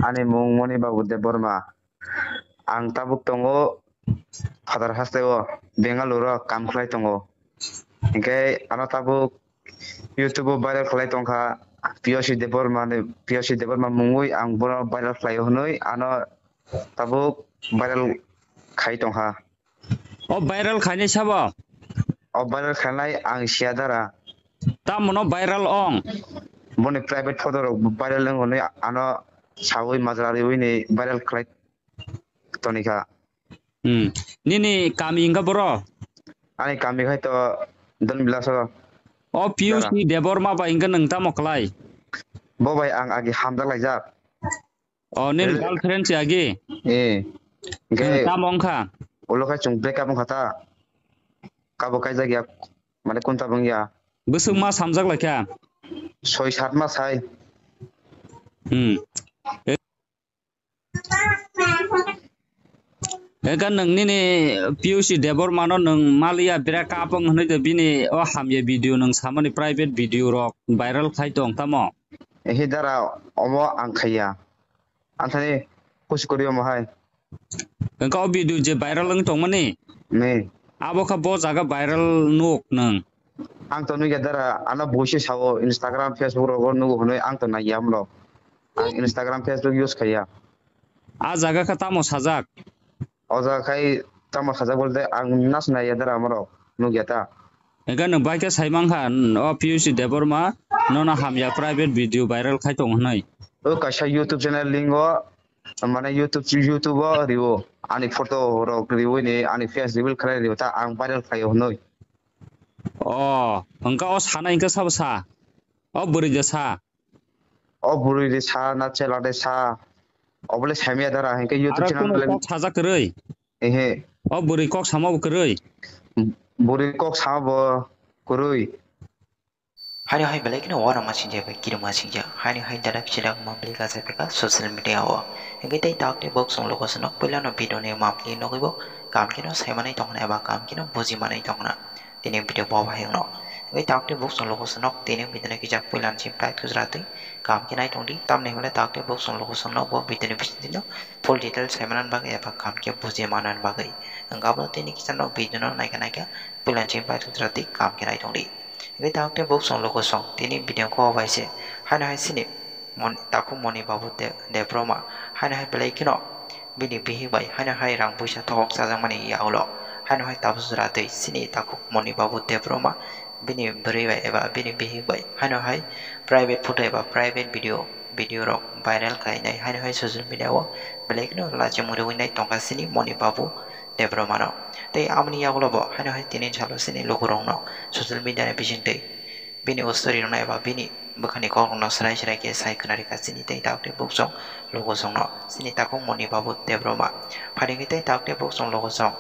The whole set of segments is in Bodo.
Ani mung moni babu de Burma. Ang tabuk tongo father hasteo Bengaluru kam khlai tongo. Ingke ano tabuk YouTube viral khlai tongkha POC de Burma ne POC de Burma mungui ang bono viral khlai honoi ano tabuk viral khai tongkha. O viral khani sabo. O viral khlai ang siadara. Ta mono viral ong. Boni private photo rok viral lang honoi ano sawi majrari wini viral khlai tonika. Nini kami inga bro. Ani kami khai to don bilaso. O POC Deborma ba inga nang ta moklai. Bobai ang agi hamdak laijak. O nin girlfriend si agi. Ge Ta mongkha. ulo kai chung break up khata. Kabo kai jagya mane kunta bangya. Busung ma samjak lakya. 6-7 mass hai. Eka nang nini POC Deborma no nang malia bira kapang hanoi de bini o hamye video nang samani private video rok viral khai tong tamo. Ehi dara omo ang khaya. Anthani kuch koriyo mo hai. Engka o video je viral lang tong mani. Ne. Abo ka bo jaga viral nuk nang. Ang to nuya dara ana boise sawo Instagram Facebook ro nu honoi ang to na yam lo. Ang Instagram Facebook use khaya. A jaga ka tamo sajak. Oja khai tama khaja bolte ang nas na ya dara amro nuya ta. Eka nang baike saimang ha o POC Deborma no na hamya private video viral khai tong hanoi. O kasha YouTube channel lingo mana YouTube riwo ani photo ro riwo ni ani face reveal khalai riwo ta ang viral khai honoi. O engka o sana ingka sab sa. O buri je sa. O buri de sa na chela de sa. Obole samia dara hengke YouTube channel Kok sajak kerei. ehe O buri kok samau kerei. buri kok sabo kurui. Hari hai balik na wara masing jaga kira masing jaga. Hari hai darak cidak mambli ka sepeka social media awa. Hingga tay tak de box song logo senok pula no video ne mambli no kibo kam kino sai manai tong na ba kam kino boji manai tong na. Tini video bawa hayang no. Hingga tak de box song logo senok tini video ne kijak pula ncip prai kuzrati kam kinai tong di tam ne hole tak de box song logo senok bo video ne bisni no full detail sai manan bagai ba kam kino boji manan bagai. Hingga bo tini kisan no video no naika naika pula ncip prai kuzrati kam kinai tong di. Cái tao cái bốc song logo song tini video ko vai se hai sini mon taku moni babu de proma hai play kino bini bihi bai hai rang puisa thok sa jang mani ya ulo hai tabu sura te sini taku moni babu de proma bini beri bai eba bini bihi bai hai private photo eba private video rock viral kai nai hai social media wo play kino la chemure win nai tongka sini moni babu de proma no tei amni ya ulo bo hai tini chalo sini logo rong no social media ne bijing tei bini story no eba bini bukhani ko no sarai sarai ke sai kanari ka sini tei tak de book song logo song no sini takong moni babu de broma phari ngi tei tak de book song logo song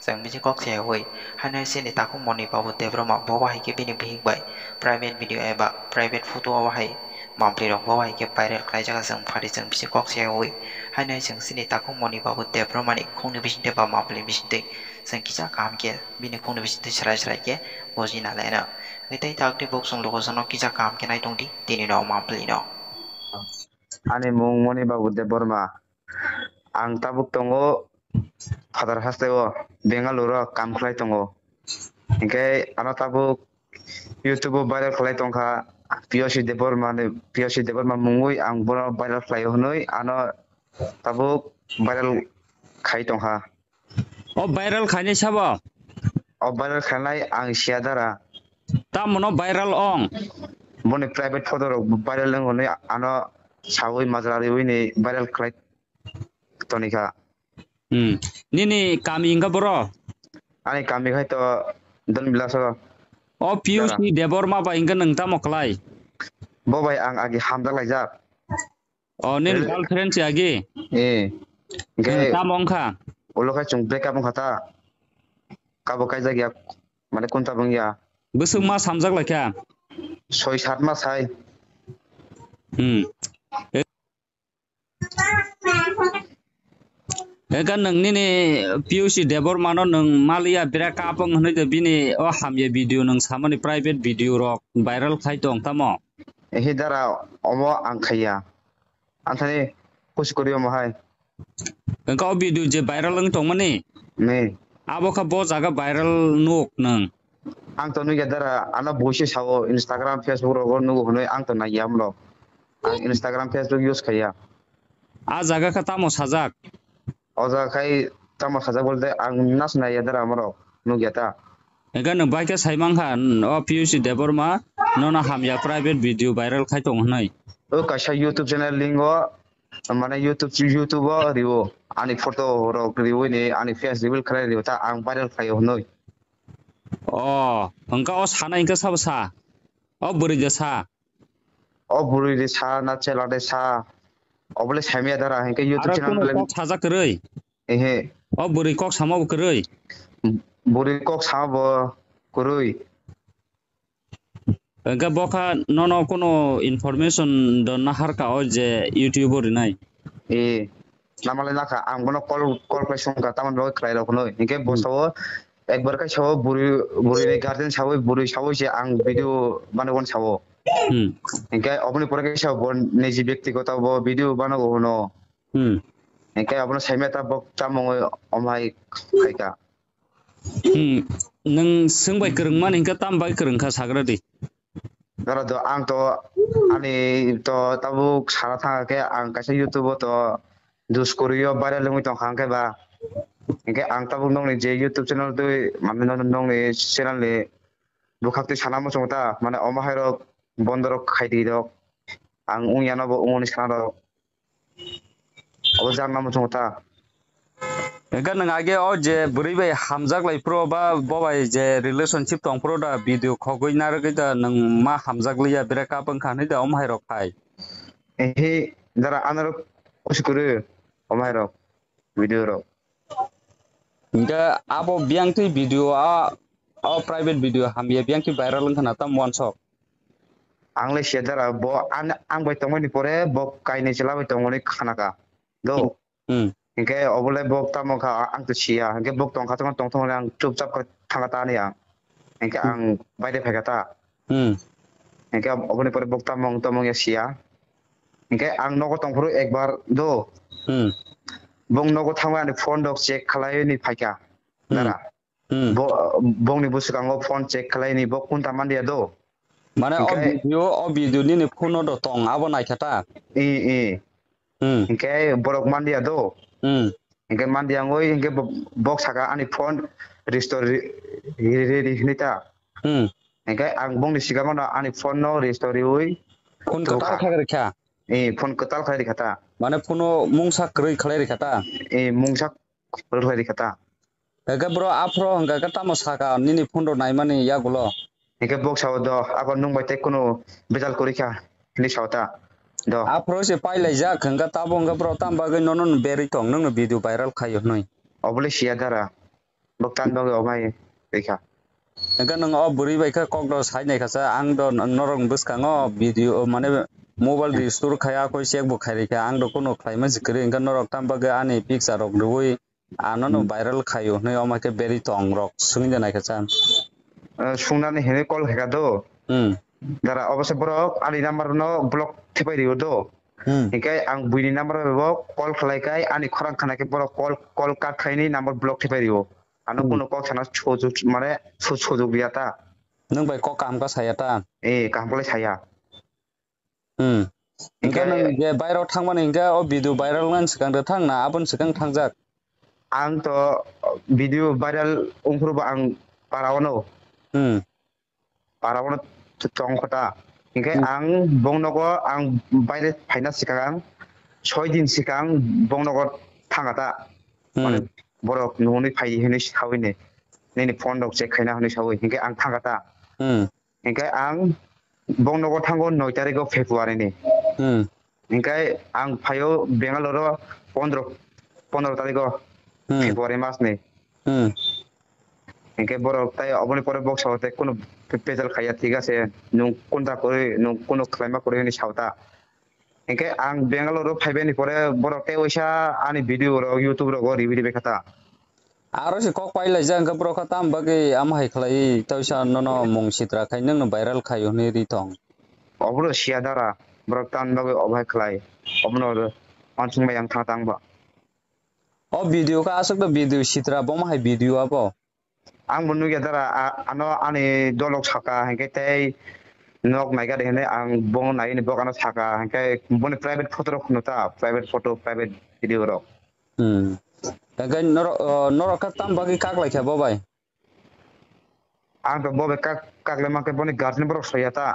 sang biji kok se hoi hanai sini takong moni babu de broma bo hai ke bini bihik bai private video eba private photo wa hai mampli rok bo hai ke viral klai jaga sang phari sang biji kok se hoi hanai sang sini takong moni babu de broma ni khongni bijing te ba mampli bijing te sang kisa kam ke bini khongni bijing te sarai sarai ke boji na lai na người tây tak de bok song logo sano kisa kam ke nai tong di tini no mampli no Ani mung moni babu de Burma. Ang tabuk tongo father hasteo Bengaluru kam khlai tongo. Ingke ano tabuk YouTube viral khlai tongkha POC de Burma ne POC de Burma mungui ang bono viral khlai honoi ano tabuk viral khai tongkha. O viral khani sabo. O viral khlai ang siadara. Ta mono viral ong. Boni private photo ro viral lang honoi ano sawi majrari wini viral khlai tonika. Nini kami inga bro. Ani kami khai to don bilaso. O POC Deborma ba inga nang ta moklai. Bobai ang agi hamdak laijak. O nin girlfriend si agi. Ge Ta mongkha. ulo kai chung break up khata. Kabo kai jagya mane kunta bangya. Busung ma samjak lakya. 6-7 mass hai. Eka nang nini POC Deborma no nang malia bira kapang hanoi de bini o hamye video nang samani private video rok viral khai tong tamo. Ehi dara omo ang khaya. Anthani push koriyo mahai engkau video je viral leng tong mani ne abo ka bo jaga viral nuk nang ang to nuya dara ana boise sawo Instagram Facebook ro nugo honoi ang to na yamlo ang Instagram Facebook use khaya a jaga ka tamo sajak oja khai tamo khaja bolte ang nas na yadara amaro nugyata engka nang baika saimang ha o PUC Deborma nona hamya private video viral khai tong hnai o kaisa YouTube channel lingo mana YouTube riwo ani photo ro riwo ni ani face reveal khalai riwo ta ang viral khayo honoi oh engka o sana engka sabsa o buri je sa o buri de sa na chela de sa obole samia dara henke YouTube aro channel kono kok sajak krei ehe o buri kok samo krei buri kok sabo kurui engka boka nono kono information don na harka o je YouTuber nai e namale naka ang bono call play songka taman bo krai ro honoi henke bosawo একবার কাই সাবো বুড়ি নি গার্ডেন সাবো বুড়ি সাবো যে আং ভিডিও বানাবো সাবো এনকে আপনি পরে কাই সাবো নিজি ব্যক্তিগত ভিডিও বানাবো হনো এনকে আপনি সাইমেতা বক চামং অমাই খাইকা nang sengbai kereng man engka tambai kereng ka sagradi dara do ang to ani to tabuk sara thanga ke ang kaisa YouTube to dus koriyo bare lengui tong khang ke ba engke ang tabuk nong ni je YouTube channel tu mane nong ni channel le bukhakti sana mo chongta mane omahai rok bondorok khaidi rok ang ungyana bo ungoni sana rok ojan namo chongta engka nang age o je buri bai hamjak lai pro ba bobai je relationship tong pro da video khogoi nar ge da nang ma hamjak liya break up ang khanai da omahai rok phai ehe dara anarok uskuru omahai rok video rok engka abo biang tu video a private video hamye biang tu viral ang khana tam one shot angle shedara bo ang bai tongoni pore bo kaini chela bai tongoni khanaka do engke obole bok tamo kha ang tu chia engke bok tong kha tong tong ang chupchap ka thangata ni ang engke ang baide phegata engke obole pore bok tamong ya sia engke ang nogo tong puru ekbar do bong nogo thangwa ni phone dok check khalai ni phaika dara bong ni busukango phone check khalai ni bok kun taman dia do mane o video ni phone do tong abo nai khata e engke borok mandia do engke mandia ngoi engke box saka ani phone restore nita engke ang bong ni sigama na ani phone no restore oi phone katal khagre kha phone katal khai khata mane phone mungsa krei khalai khata mungsa krei khata engke bro afro engka ka tamo saka nini phone do nai mani ya gulo engke box saw do agon nung bai te kono bezal korikha ni sawta do afro se pai lai ja khanga tabo engka bro tamba ge nonon beri tong nang video viral khayo noi obole sia dara boktan do omai rekha engka nang o buri bai ka kok do sai nai khasa ang do norong buskango video mane mobile restore khaya koi check bo khai rekha ang do kono khlai ma jikri engka norok tamba ge ani picture rok roi anono viral khayo noi omake beri tong rok sungin janai khasa sungnani hene call heka do dara obose borok ani number no block thepai riyo do engke ang buini number bo call khlai kai ani khorang khana ke borok call cut khaini number block thepai riyo ano kono kok sana chojuk mane chojuk biata nang bai kok kam ka sayata kam kole saya engka nang je viral thangmani engka o video viral ngan sikang da thang na abon sikang thangjak ang to video viral ungkhruba ang parawono parawono tong khota engke ang bongnogo ang baire phaina sikang 6 din sikang bongnogo thangata mane borok noni phai hene sawine neni phone dok check khaina hone sawi engke ang thangata engke ang bongnogo thango 9 tarikh February ni engke ang phayo Bangalore 15 tarikh February mas ni engke borok tai oboni pore box hawte kono pejal khaya ঠিক আছে nung konta kore nung kono claima kore ni sauta engke ang Bangalore phaibe ni pore borok te oisa ani video ro YouTube ro review bekata aro se kok pai lai jang ka bro ka tam bagi am hai khlai tausa nono mung sitra khai nang viral khayo ni ri tong obro sia dara borok tan bagi obhai khlai obno अनसुंबाय आं थांता आंबो video ka asok do video sitra bom hai video abo आंबो नुया दारा आनो आनि दलक साका हेंके तै nok naika dehne ang bong nai ni bokano saka हेंके बने प्राइवेट फोटो रख नता प्राइवेट फोटो प्राइवेट भिडियो रख Tagai noro ka tam bagi kak lai kya bobai आं तो बबे काक ले माके बने गार्डन बरक सयाता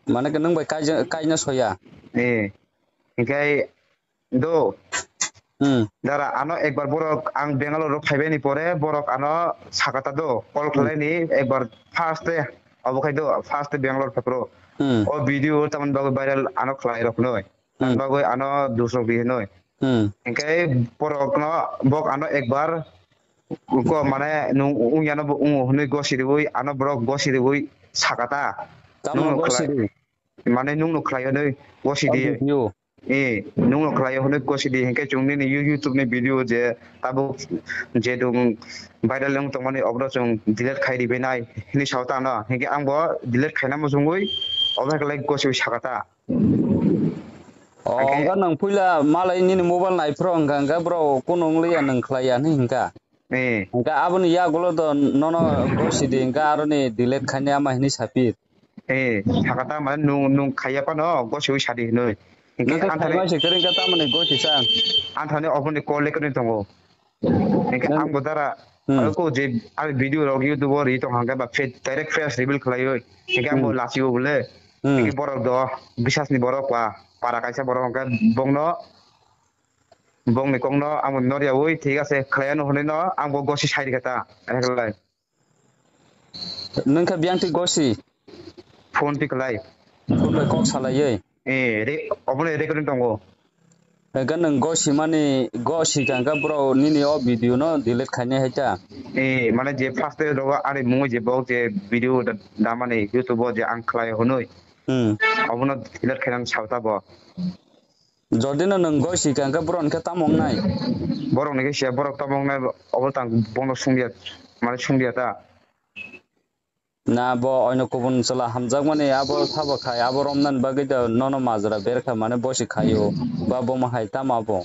mana ke nang bai kai na soya ए हेंके दो दारा आनो एक बार बरक आं बेंगालुरु फाइबाय नि परे बरक आनो साकाता दो कल खलायनि एक बार फार्स्ट डे अबखाय दो फार्स्ट डे बेंगालुरु फाप्रो ओ वीडियो तमन बागो वायरल आनो खलाय रख नय तमन बागो आनो दूसरो बि नय हेंके बरक न बक आनो एक बार को माने नु उयानो हने गसिरिबुय आनो बरक गसिरिबुय साकाता tam gosiri माने नु खलाय नै गसिदि video नु खलाय हने गसिदि हेंके जोंनि नि YouTube नि वीडियो जे ताबो जे दं भाइरल लं तमने अब्र जों डिलीट खाइरि बेनाय नि सावता न हेंके आंबो delete खाइना मजुंगुय अबेखलाय गसिबि साकाता enggak nang pula malai ni mobile nai pro enggak bro kunung liya nang klaya ni enggak enggak abun ya golo do nono gosi di enggak aro ni delete khanya ama ni sapit साकाता माने नु खाइयापा न गसिबि सादि नै हेंके nang आंथाने khai sekering kata mane gosi sang आंथाने अबने कल लेकनि दंगो हेंके आंबो दारा को जे आ वीडियो रग YouTube रि तो हांगा बा डाइरेक्ट फेस रिवील खलायो हेंके आंबो लासिबो बोले हेंके बरक द बिसासनि बरक पारा काइसा बरक हांगा बंगनो बंगनि कंगनो आंबो नरिया ओइ ठीक আছে खलायानो हने न आंबो गसि साइरि गता हेगलाय nang ka biang ti gosi phone पिकलाय phone bai kok salai रे अबने रेकर्डिं दंगो enggak nang gosi mani gosi enggak bro ni o video no delete khanya heta माने जे फार्स्ट डे रग आरे मुङै जे बक जे भिडियो दा माने YouTube जे आं खलाय हनै अबनो डिलीट खाइनान सावता ब যদি না নং গই সিকাঙ্কা ব্রনকে তামং নাই बरक नि गेसिया बरक तमंग नाय अबतां बंद सुंदिया माने सुंदिया ता না ব অন্য কোবন চলা হামজাক মানে আবো থাবো খাই আবো রমনান বাগৈ নন মাজরা বেরখা মানে বসে খাইও বা বমা হাই তামাবো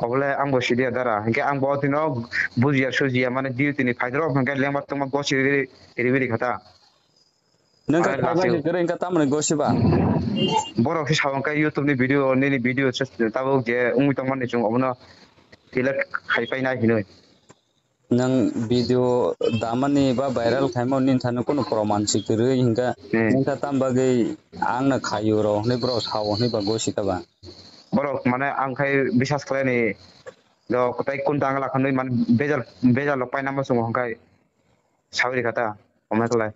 अबले आंबो सिदिया दारा हेंके आंबो दिनो बुजिया सुजिया माने डिउटि नि फाइदर हेंके लेंबार तमा गसि रिबिरि खाता नोंका खाबाय गोरेंका तामने गसिबा बरक से सावंका YouTube नि भिडियो ताबो जे उमि तंग माने जों अबनो डिलीट खाइपायना हिनै नों भिडियो दामानि बा भाइराल खाइमो निन थानो कोनो प्रमाण सिकरै हिंगा नोंका ताम बागै आंना खायो र नै ब्र साव नै बा गसिताबा बरक माने आंखाय बिसास खालायनि द कतै कोन दांगला खनै माने बेजार लपाय नामा जों हंखाय सावरि खाता अमायखलाय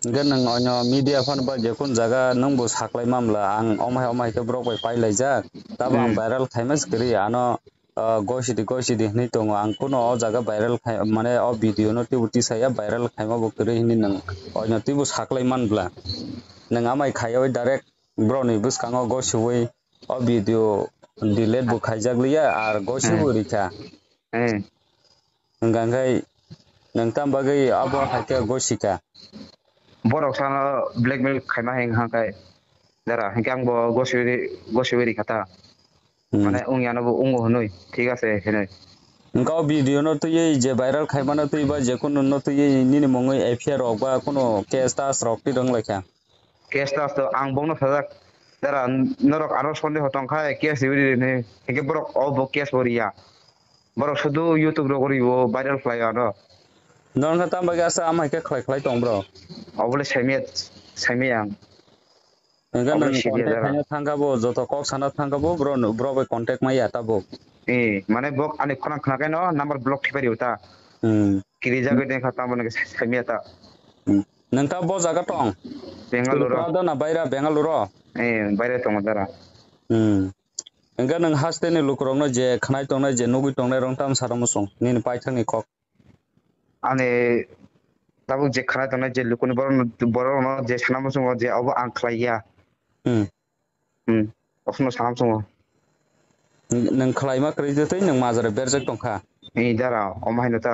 gan nang onyo media fan ba je kun jaga nang bo saklai mamla ang omai ke brok bai pailai jak taba ang viral khaimas kri ano gosidi ni tongo ang kuno o jaga viral khai mane o video no ti uti saya viral khaima bo kri ni nang onyo ti bo saklai manbla nang amai khaioi direct bro ni buskango gosiwei o video delete bo khaijakliya ar gosibo rika ngangai nang tam bagai abo haike gosika बरक साना ब्लैकमेल खाइमा हें हांखाय दारा हेंके आंबो गसिबि खाता माने उंयानो उंगो हनै ठीक আছে हेनै गाव भिडियो न तो ये जे भाइरल खाइमानो तो बा जे कोनो न तो ये निनि मंगै एफआर रक बा कोनो केस तास रक ति दं लायखा केस तास तो आं बंनो फाजाक दारा नरक आरो सन्देह तंखाय केस दिबिरि ने हेंके बरक अबो केस बरिया बरक सुदु YouTube रो गरिबो भाइरल फ्लाय आरो ननका ताम बागे आसा आमाय के खलाय दं ब्रो अबले साइमे आं enga nang contact hanya thangabo joto kok sana thangabo bro bai contact mai atabo माने बक आनि खना खनाकै न नम्बर ब्लक थिपारि उता किरि जागै देखा तामने साइमे ता nangka bo jaga tong Bengaluru da na baira bengaluru बायरे दङ दारा enga nang haste ni lukrong no je khnai tong na je nugui tong na rong tam saramosong nin paithang ni kok आने ताबो जे खना तने जे लुकुनि बरो न जे सानामसङ जे अब आं खलाया अपनो सानामसङ nang khlai ma kri jatoi nang mazara berjak tongkha दारा अमायनो ता